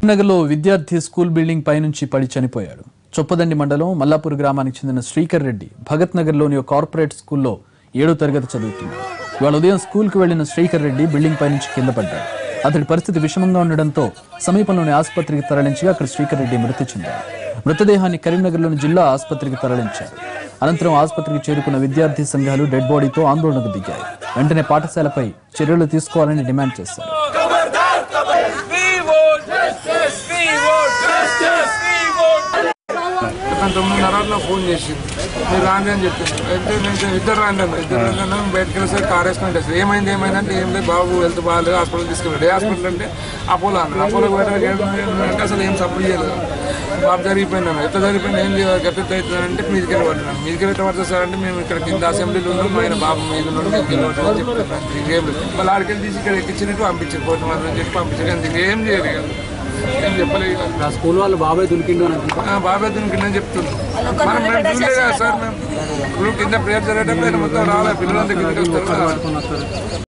నగర్లో విద్యార్థి school building పైనుంచి పడి చనిపోయాడు. చొప్పదండి మండలం మల్లాపూర్ గ్రామానికి చెందిన శ్రీకర్ రెడ్డి భగత్ నగర్లోని ఒక కార్పొరేట్ స్కూల్లో 7వ తరగతి చదువుతున్నాడు. ఇవాళ ఉదయం స్కూల్కి వెళ్లిన శ్రీకర్ రెడ్డి బిల్డింగ్ పైనుంచి కింద పడ్డాడు. అతడి పరిస్థితి విషమంగా ఉండడంతో సమీపంలోని ఆసుపత్రికి తరలించగా అక్కడ శ్రీకర్ రెడ్డి మృతి చెందాడు. మృతదేహాన్ని కరీంనగర్లోని జిల్లా ఆసుపత్రికి తరలించారు. అనంతరం ఆసుపత్రికి చేరుకున్న విద్యార్థి సంఘాలు డెడ్ బాడీతో ఆందోళనకు దిగాయి. వెంటనే పాఠశాలపై చర్యలు తీసుకోవాలని డిమాండ్ చేశారు. తొమ్మిదిన్నరలో ఫోన్ చేసి మీరు రాండి అని చెప్పింది. అయితే నేను ఇద్దరు రాండి బయటకు వెళ్ళేసరికి కార్ వేసుకుని వచ్చేసి ఏమైందంటే ఏం లేదు, బాబు హెల్త్ బాగాలేదు, హాస్పిటల్ తీసుకెళ్ళాడు. ఏ హాస్పిటల్ అంటే అపోలో అన్నాడు. అపోలోకి అంటే అసలు ఏం సపోర్ట్ చేయలేదు. బాబు జరిగిపోయినాను. ఎట్లా జరిగిపోయినా ఏం గట్టితో అవుతుందంటే మీదికి వెళ్ళబడ్డాను. మీదికి వెళ్ళి పడుతుంది సార్ అంటే మేము ఇక్కడ కింద అసెంబ్లీలో ఉన్నాం, ఆయన బాబు మీద ఉన్నాడు, మీదికి వెళ్ళబడ్డాను చెప్తున్నాను. ఇంకేం లేదు. మళ్ళీ ఆడికెళ్ళి తీసి ఇక్కడ ఎక్కించినట్టు పంపించారు, పోటీ మాత్రం చెప్పి పంపించారు. అందుకే ఏం చేయలేదు, ఏం చెప్పలేదు. స్కూల్ వాళ్ళు బాబాయ్ దునికిండు బాబాయ్ దునికిండని చెప్తున్నాం. మనం మేము చూడలేదు కదా సార్. మేము ఇప్పుడు కింద ప్రేయర్ జరిగేటప్పుడు మొత్తం రావాలి, పిల్లలంతా కిందకి వస్తారు.